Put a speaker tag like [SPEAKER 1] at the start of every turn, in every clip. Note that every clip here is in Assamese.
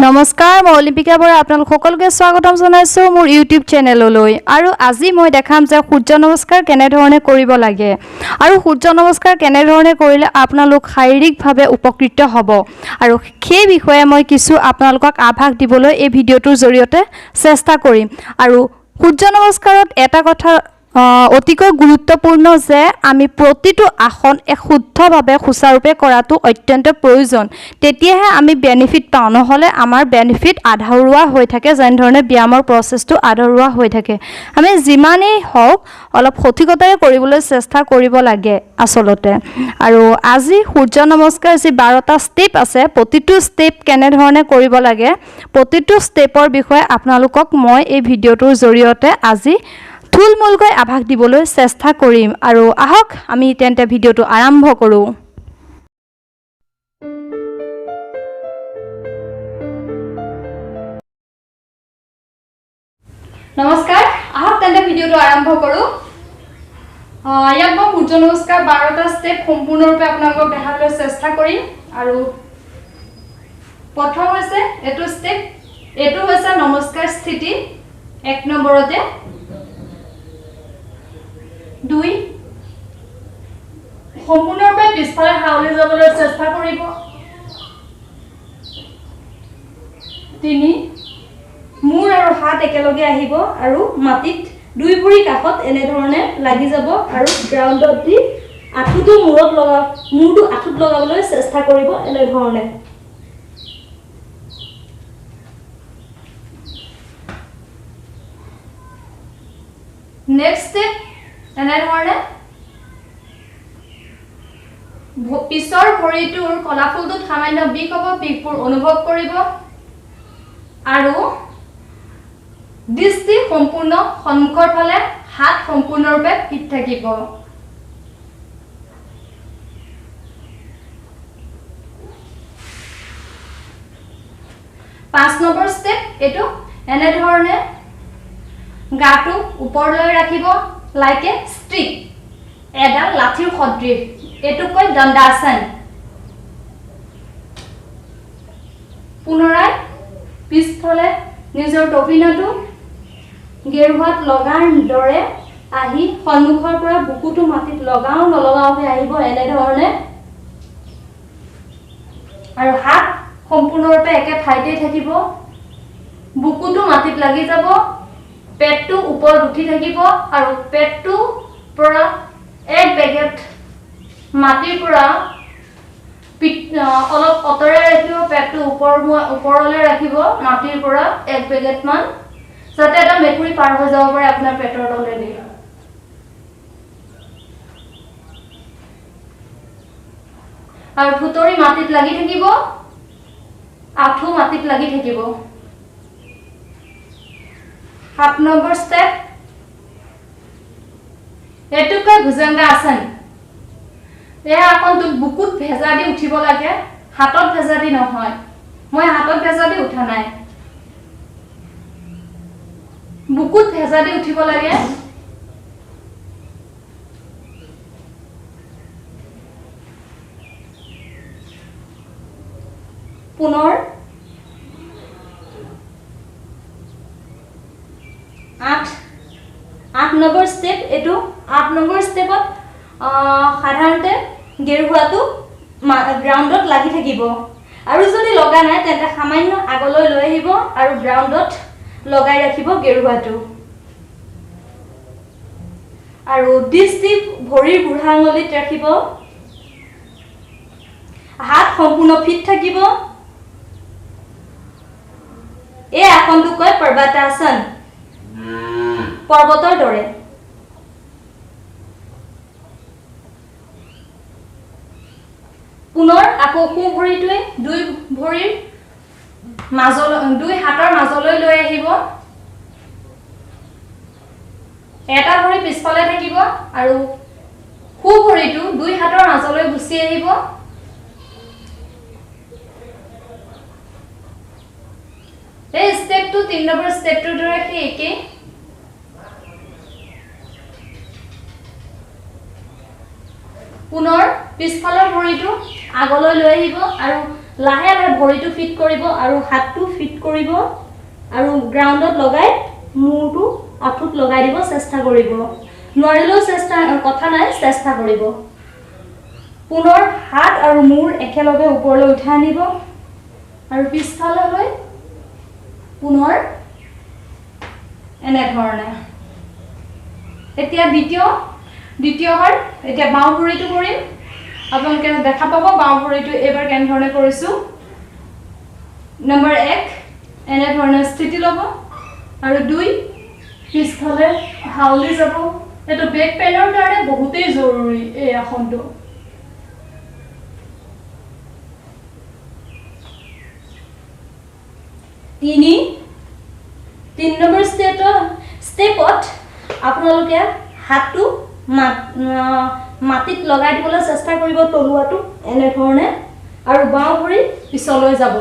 [SPEAKER 1] নমস্কাৰ মই অলিম্পিকা বৰা আপোনালোক সকলোকে স্বাগতম জনাইছো মোৰ ইউটিউব চেনেললৈ আৰু আজি মই দেখাম যে সূৰ্য নমস্কাৰ কেনে ধৰণে কৰিব লাগে আৰু সূৰ্য নমস্কাৰ কেনে ধৰণে কৰিলে আপোনালোক শাৰীৰিকভাৱে উপকৃত হ'ব আৰু সেই বিষয়ে মই কিছু আপোনালোকক আভাস দিবলৈ এই ভিডিঅটোৰ জৰিয়তে চেষ্টা কৰিম আৰু সূৰ্য নমস্কাৰত এটা কথা অতিকৈ গুৰুত্বপূৰ্ণ যে আমি প্ৰতিটো আসন এক শুদ্ধভাৱে সুচাৰুৰূপে কৰাটো অত্যন্ত প্ৰয়োজন তেতিয়াহে আমি বেনিফিট পাওঁ নহলে আমাৰ বেনিফিট আধৰুৱা হৈ থাকে যেনেধৰণে ব্যায়ামৰ প্ৰচেছটো আধৰুৱা হৈ থাকে আমি যিমানেই হওক অলপ সঠিকতাৰে কৰিবলৈ চেষ্টা কৰিব লাগে আচলতে আৰু আজি সূৰ্য নমস্কাৰ যি 12টা ষ্টেপ আছে প্ৰতিটো ষ্টেপ কেনে ধৰণে কৰিব লাগে প্ৰতিটো ষ্টেপৰ বিষয়ে আপোনালোকক মই এই ভিডিঅটোৰ জৰিয়তে আজি থুলমূলকৈ আভাস দিবলৈ চেষ্টা কৰিম আৰু আহক আমি তেন্তে ভিডিঅটো আৰম্ভ কৰোঁ নমস্কাৰ আহক তেন্তে ভিডিঅটো আৰম্ভ কৰোঁ ইয়াত মই সূৰ্য নমস্কাৰ 12টা ষ্টেপ সম্পূৰ্ণৰূপে আপোনালোকক দেখাবলৈ চেষ্টা কৰিম আৰু প্ৰথম হৈছে এইটো ষ্টেপ এইটো হৈছে নমস্কাৰ স্থিতি 1 নম্বৰতে 2 সম্পূৰ্ণৰূপে পিছফালে হাওলি যাবলৈ চেষ্টা কৰিব 3 মূৰ আৰু হাত একেলগে আহিব আৰু মাটিত দুই ভৰি কাষত এনে ধৰণে লাগি যাব আৰু গ্ৰাউণ্ডত দি আঁঠুটো মূৰটো আঁঠুত লগাবলৈ চেষ্টা কৰিব এনে ধৰণে নেক্সট ষ্টেপ এনে ধৰণে পিছৰ ভৰিটোৰ কলাফুলটোত সামান্য বিষ হ'ব বিষবোৰ অনুভৱ কৰিব আৰু দৃষ্টি সম্পূৰ্ণ সন্মুখৰ ফালে হাত সম্পূৰ্ণৰূপে ফিট থাকিব 5 নম্বৰ ষ্টেপ এটো এনে ধৰণে গাটো ওপৰলৈ ৰাখিব লাইক এ ষ্টিক এডাল লাঠিৰ সদৃশ এটো কয় দণ্ডাসন পুনৰাই পিছফালে নিজৰ টপিনাটো গেৰুৱাত লগাৰ দৰে আহি সন্মুখৰ পৰা বুকুটো মাটিত লগাও নলগাওকে আহিব এনে ধৰণে আৰু হাত সম্পূৰ্ণৰূপে একে ঠাইতে থাকিব বুকুটো মাটিত লাগি যাব পেটটো ওপৰত উঠি থাকিব আৰু পেটটো পৰা এক বেগেট মাটিৰ পৰা অলপ অতৰে ৰাখিব পেটটো ওপৰলৈ ৰাখিব মাটিৰ পৰা এক বেগেট মান যাতে এটা মেকুৰী পাৰ হৈ যাব পাৰে আপোনাৰ পেটৰ তলেদি আৰু ভুতৰি মাটিত লাগি থাকিব আঁঠু মাটিত লাগি থাকিব 7 নম্বৰ ষ্টেপ এটো কয় ভুজংগাসন এয়া আসনটো বুকুত ভেজা দি উঠিব লাগে হাতত ভেজা দি নহয় মই হাতত ভেজা দি উঠা নাই বুকুত ভেজা দি উঠিব লাগে পুনৰ 8 নম্বৰ ষ্টেপ এটো 8 নম্বৰ ষ্টেপত সাধাৰণতে গেৰুৱাটো গ্ৰাউণ্ডত লাগি থাকিব আৰু যদি লগা নাই তেন্তে সামান্য আগলৈ লৈ আহিব আৰু গ্ৰাউণ্ডত লগাই ৰাখিব গেৰুৱাটো আৰু দৃষ্টি ভৰিৰ বুঢ়া আঙুলিত ৰাখিব হাত সম্পূৰ্ণ ফিট থাকিব এই আসনটো কয় পৰ্বতাসন পৰ্বতৰ দৰে পুনৰ আকৌ সোঁ ভৰিটোৱে দুই হাতৰ মাজলৈ লৈ আহিব এটা ভৰি পিছফালে থাকিব আৰু সোঁ ভৰিটো দুই হাতৰ মাজলৈ গুচি আহিব এই ষ্টেপটো 3 নম্বৰ ষ্টেপটোৰ দৰে একেই পুনৰ পিছফালৰ ভৰিটো আগলৈ লৈ আহিব আৰু লাহে লাহে ভৰিটো ফিট কৰিব আৰু হাতটো ফিট কৰিব আৰু গ্ৰাউণ্ডত লগাই মূৰটো আঁঠুত লগাই দিব চেষ্টা কৰিব নোৱাৰিলেও চেষ্টা কথা নাই চেষ্টা কৰিব পুনৰ হাত আৰু মূৰ একেলগে ওপৰলৈ উঠাই আনিব আৰু পিছফালে লৈ পুনৰ এনে ধৰণে এতিয়া দ্বিতীয়বাৰ এতিয়া বাওঁ ভৰিটো কৰিম আপোনালোকে দেখা পাব বাওঁ ভৰিটো এবাৰ কেনে ধৰণে কৰিছো নম্বৰ 1 এনে ধৰণে স্থিতি ল'ব আৰু 2 পিছফালে হাউলি যাব এটো বেক পেইনৰ কাৰণে বহুতেই জৰুৰী এই আসনটো তিন নম্বৰ ষ্টেপত আপোনালোকে হাতটো মাটিত লগাই দিবলৈ চেষ্টা কৰিব তলুৱাটো এনে ধৰণে আৰু বাওঁ ভৰি পিছলৈ যাব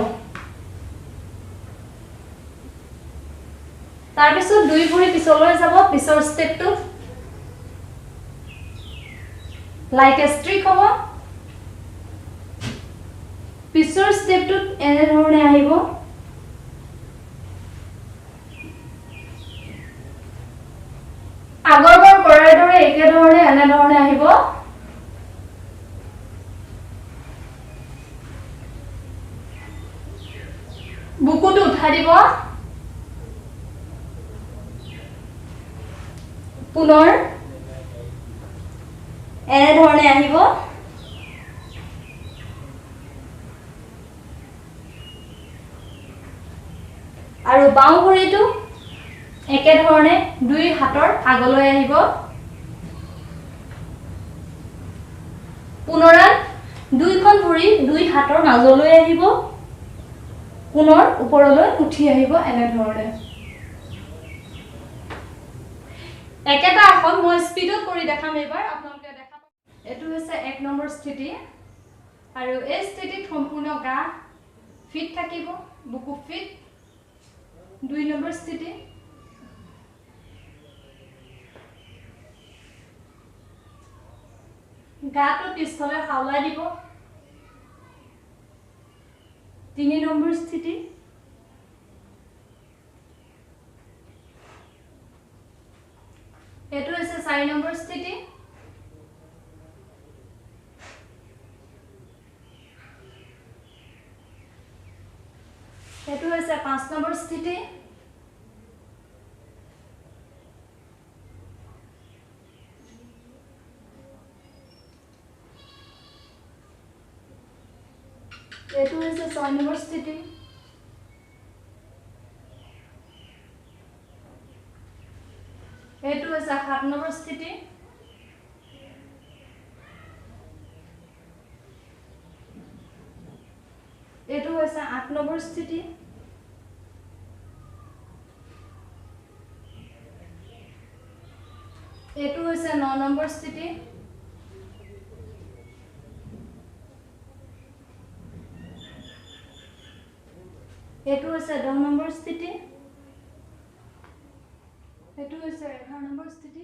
[SPEAKER 1] তাৰ পিছত দুই ভৰি পিছলৈ যাব পিছৰ ষ্টেপটো লাইক এ ষ্ট্ৰিক হ'ব পিছৰ ষ্টেপটো এনে ধৰণে আহিব আগৰবাৰ কৰাৰ দৰে একে ধৰণে এনে ধৰণে আহিব বুকুটো উঠাই দিব পুনৰ এনে ধৰণে আহিব আৰু বাওঁ ভৰিটো একে ধৰণে দুই হাতৰ আগলৈ আহিব পুনৰায় দুইখন ভৰি দুই হাতৰ মাজলৈ আহিব পুনৰ ওপৰলৈ উঠি আহিব এনে ধৰণে একেটা আসন মই স্পিডত কৰি দেখাম এবাৰ আপোনালোকে দেখা এটো হৈছে 1 নম্বৰ স্থিতি আৰু এই স্থিতিত সম্পূৰ্ণ গা ফিট থাকিব বুকু ফিট 2 নম্বৰ স্থিতি গাটো পিছফালে হাওলাই দিব 3 নম্বৰ স্থিতি এটো হৈছে 4 নম্বৰ স্থিতি এটো হৈছে 5 নম্বৰ স্থিতি এটো হৈছে 6 নম্বৰ স্থিতি এটো হৈছে 7 নম্বৰ স্থিতি এটো হৈছে 8 নম্বৰ স্থিতি এটো হৈছে 9 নম্বৰ স্থিতি এটো হৈছে 10 নম্বৰ স্থিতি এটো হৈছে 11 নম্বৰ স্থিতি